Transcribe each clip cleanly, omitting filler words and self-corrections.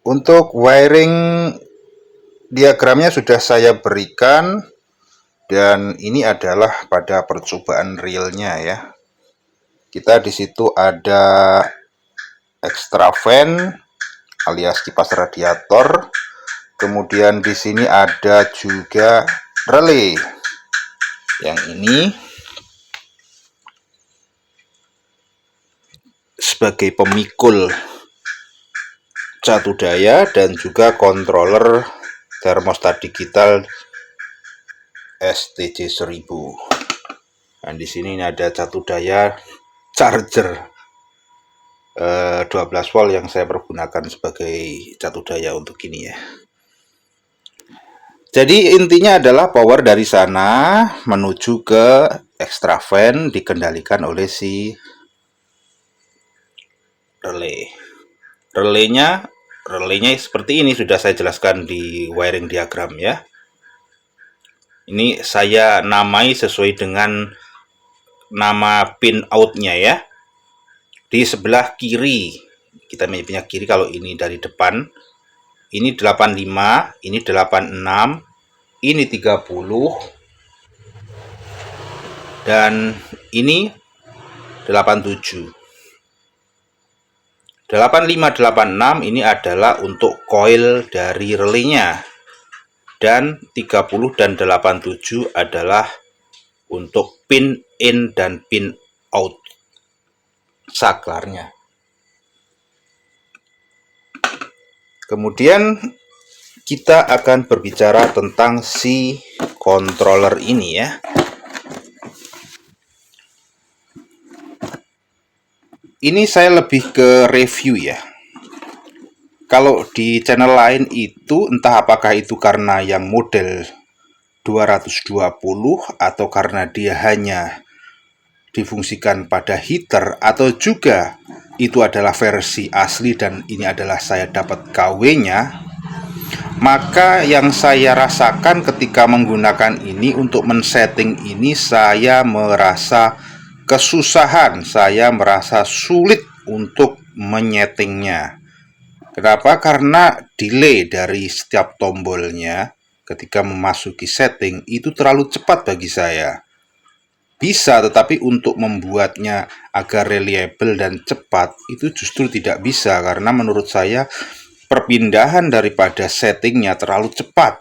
Untuk wiring diagramnya sudah saya berikan, dan ini adalah pada percobaan realnya ya. Kita di situ ada extra fan alias kipas radiator. Kemudian di sini ada juga relay. Yang ini sebagai pemikul catu daya dan juga controller termostat digital STJ 1000. Dan di sini ada catu daya charger 12 volt yang saya pergunakan sebagai catu daya untuk ini ya. Jadi intinya adalah power dari sana menuju ke extra fan dikendalikan oleh si relay. Relaynya seperti ini, sudah saya jelaskan di wiring diagram ya. Ini saya namai sesuai dengan nama pin outnya ya. Di sebelah kiri, kita punya kiri kalau ini dari depan, ini 85, ini 86, ini 30, dan ini 87. 8586 ini adalah untuk coil dari relaynya, dan 30 dan 87 adalah untuk pin in dan pin out saklarnya. Kemudian kita akan berbicara tentang si controller ini ya. Ini saya lebih ke review ya. Kalau di channel lain itu entah apakah itu karena yang model 220 atau karena dia hanya difungsikan pada heater, atau juga itu adalah versi asli dan ini adalah saya dapat KW-nya, maka yang saya rasakan ketika menggunakan ini untuk men-setting ini, saya merasa kesusahan, saya merasa sulit untuk menyetingnya. Kenapa? Karena delay dari setiap tombolnya ketika memasuki setting itu terlalu cepat bagi saya. Bisa, tetapi untuk membuatnya agar reliable dan cepat itu justru tidak bisa, karena menurut saya perpindahan daripada settingnya terlalu cepat.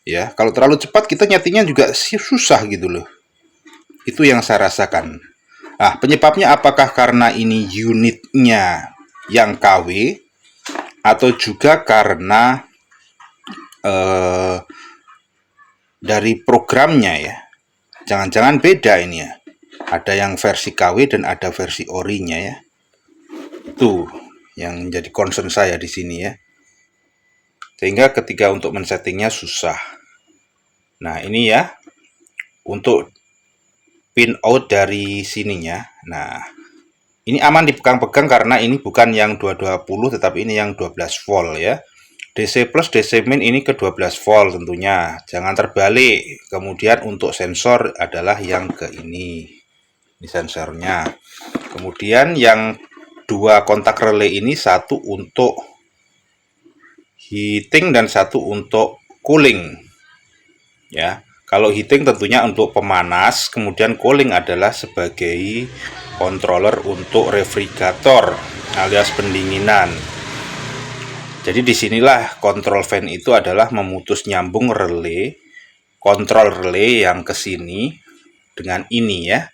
Ya, kalau terlalu cepat kita nyetingnya juga susah gitu loh. Itu yang saya rasakan. Nah, penyebabnya apakah karena ini unitnya yang KW, atau juga karena dari programnya ya? Jangan-jangan beda ini ya. Ada yang versi KW dan ada versi orinya ya. Itu yang menjadi concern saya di sini ya. Sehingga ketika untuk men-settingnya susah. Nah, ini ya untuk pin out dari sininya. Nah, ini aman dipegang-pegang karena ini bukan yang 220 tetapi ini yang 12 volt ya. DC plus DC min ini ke 12 volt tentunya. Jangan terbalik. Kemudian untuk sensor adalah yang ke ini. Ini sensornya. Kemudian yang dua kontak relay ini, satu untuk heating dan satu untuk cooling. Ya. Kalau heating tentunya untuk pemanas, kemudian cooling adalah sebagai controller untuk refrigerator alias pendinginan. Jadi disinilah kontrol fan itu adalah memutus nyambung relay, kontrol relay yang ke sini dengan ini ya.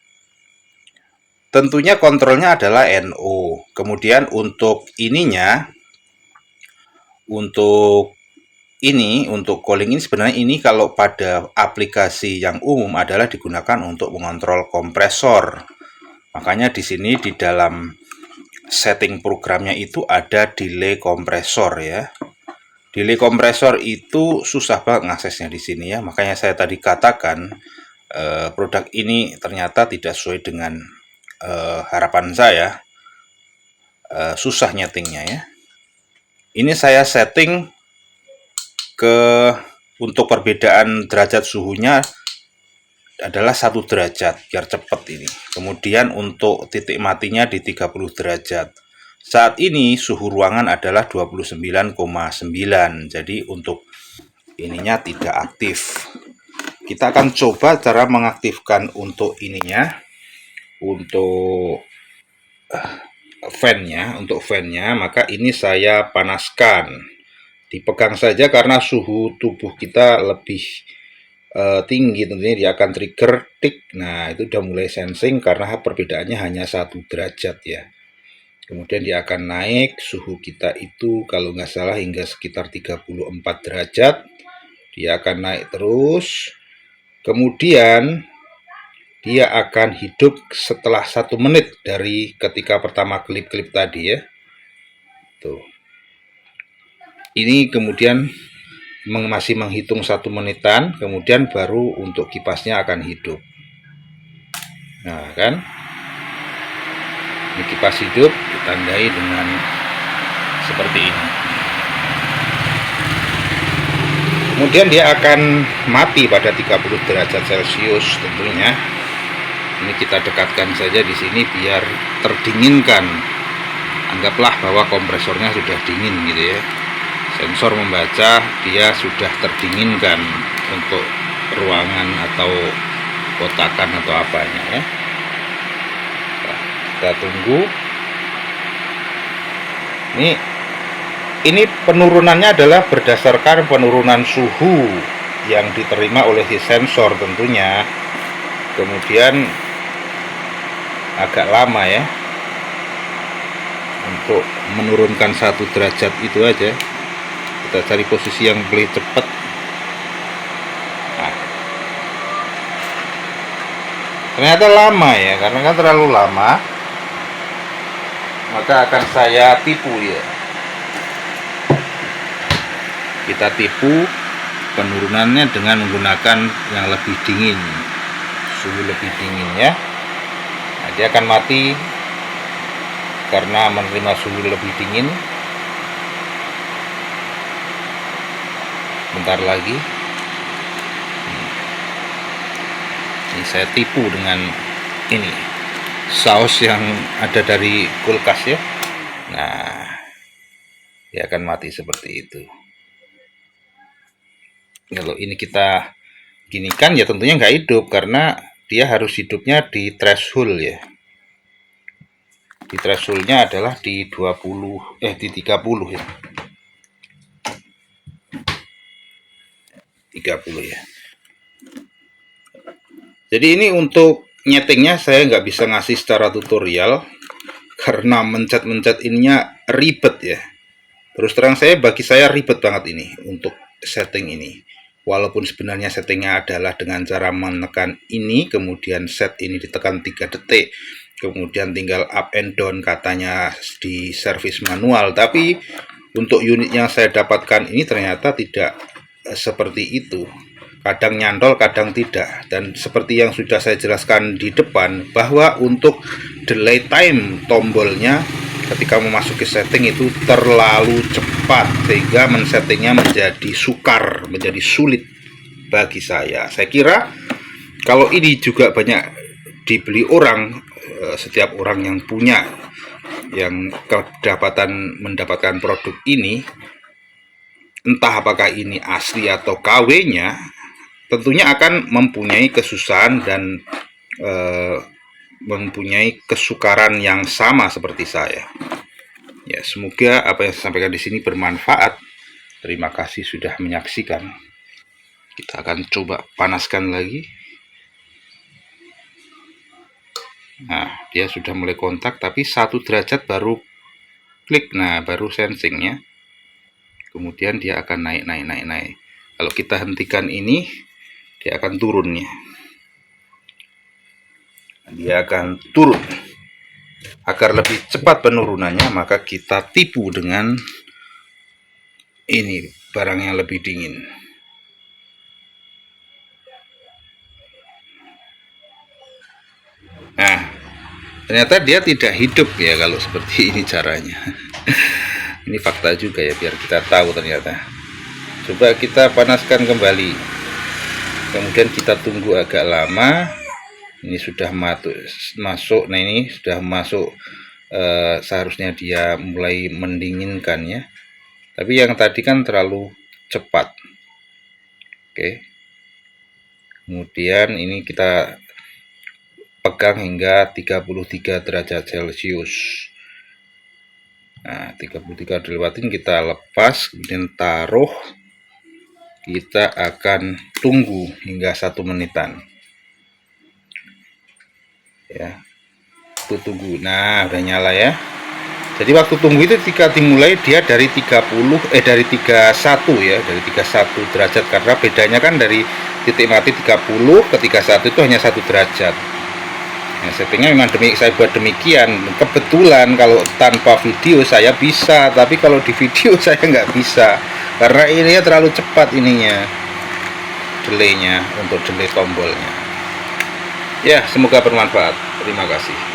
Tentunya kontrolnya adalah NO. Kemudian untuk ininya, untuk calling ini sebenarnya ini kalau pada aplikasi yang umum adalah digunakan untuk mengontrol kompresor. Makanya di sini di dalam setting programnya itu ada delay kompresor ya. Delay kompresor itu susah banget ngaksesnya di sini ya. Makanya saya tadi katakan produk ini ternyata tidak sesuai dengan harapan saya. Susah nyetingnya ya. Ini saya setting untuk perbedaan derajat suhunya adalah 1 derajat biar cepat ini. Kemudian untuk titik matinya di 30 derajat. Saat ini suhu ruangan adalah 29,9. Jadi untuk ininya tidak aktif. Kita akan coba cara mengaktifkan untuk ininya, untuk fan-nya, maka ini saya panaskan. Dipegang saja karena suhu tubuh kita lebih tinggi, tentunya dia akan trigger tik. Nah, itu udah mulai sensing karena perbedaannya hanya 1 derajat ya. Kemudian dia akan naik suhu kita itu kalau nggak salah hingga sekitar 34 derajat. Dia akan naik terus. Kemudian dia akan hidup setelah 1 menit dari ketika pertama klip-klip tadi ya. Tuh. Ini kemudian masih menghitung 1 menitan, kemudian baru untuk kipasnya akan hidup. Nah kan, ini kipas hidup ditandai dengan seperti ini. Kemudian dia akan mati pada 30 derajat Celcius tentunya. Ini kita dekatkan saja di sini biar terdinginkan. Anggaplah bahwa kompresornya sudah dingin gitu ya. Sensor membaca dia sudah terdinginkan untuk ruangan atau kotakan atau apanya ya. Nah, kita tunggu. Ini penurunannya adalah berdasarkan penurunan suhu yang diterima oleh si sensor tentunya. Kemudian agak lama ya untuk menurunkan 1 derajat itu aja. Kita cari posisi yang paling cepat. Nah, ternyata lama ya, karena kan terlalu lama, maka akan saya tipu ya. Kita tipu penurunannya dengan menggunakan yang lebih dingin, suhu lebih dingin ya. Nah, dia akan mati karena menerima suhu lebih dingin. Bentar lagi. Ini saya tipu dengan ini saus yang ada dari kulkas ya. Nah, dia akan mati seperti itu. Kalau ini kita ginikan ya tentunya nggak hidup karena dia harus hidupnya di threshold ya. Di thresholdnya adalah di 30 ya. 30 ya. Jadi ini untuk nyetingnya saya nggak bisa ngasih secara tutorial karena mencet-mencet ininya ribet ya. Terus terang bagi saya ribet banget ini untuk setting ini. Walaupun sebenarnya settingnya adalah dengan cara menekan ini, kemudian set ini ditekan 3 detik, kemudian tinggal up and down katanya di service manual. Tapi untuk unit yang saya dapatkan ini ternyata tidak seperti itu. Kadang nyantol, kadang tidak. Dan seperti yang sudah saya jelaskan di depan, bahwa untuk delay time tombolnya ketika memasuki setting itu terlalu cepat sehingga men-settingnya menjadi sukar, menjadi sulit bagi saya. Saya kira kalau ini juga banyak dibeli orang, setiap orang yang punya, yang mendapatkan produk ini, entah apakah ini asli atau KW-nya, tentunya akan mempunyai kesusahan dan mempunyai kesukaran yang sama seperti saya. Ya, semoga apa yang saya sampaikan di sini bermanfaat. Terima kasih sudah menyaksikan. Kita akan coba panaskan lagi. Nah, dia sudah mulai kontak, tapi 1 derajat baru klik. Nah, baru sensingnya. Kemudian dia akan naik. Kalau kita hentikan ini, dia akan turun ya. Dia akan turun. Agar lebih cepat penurunannya, maka kita tipu dengan ini barang yang lebih dingin. Nah, ternyata dia tidak hidup ya kalau seperti ini caranya. Ini fakta juga ya, biar kita tahu ternyata. Coba kita panaskan kembali. Kemudian kita tunggu agak lama. Ini sudah masuk. Nah, ini sudah masuk seharusnya dia mulai mendinginkan ya, tapi yang tadi kan terlalu cepat. Oke, kemudian ini kita pegang hingga 33 derajat Celcius. Nah, 33 dilewatin, kita lepas, kemudian taruh. Kita akan tunggu hingga 1 menitan. Ya, itu tunggu. Nah, udah nyala ya. Jadi waktu tunggu itu ketika dimulai dia dari 31 ya, dari 31 derajat, karena bedanya kan dari titik mati 30 ke 31 itu hanya 1 derajat. Nah, settingnya memang saya buat demikian. Kebetulan kalau tanpa video saya bisa, tapi kalau di video saya nggak bisa karena ini terlalu cepat ininya, delaynya untuk delay tombolnya. Ya, semoga bermanfaat. Terima kasih.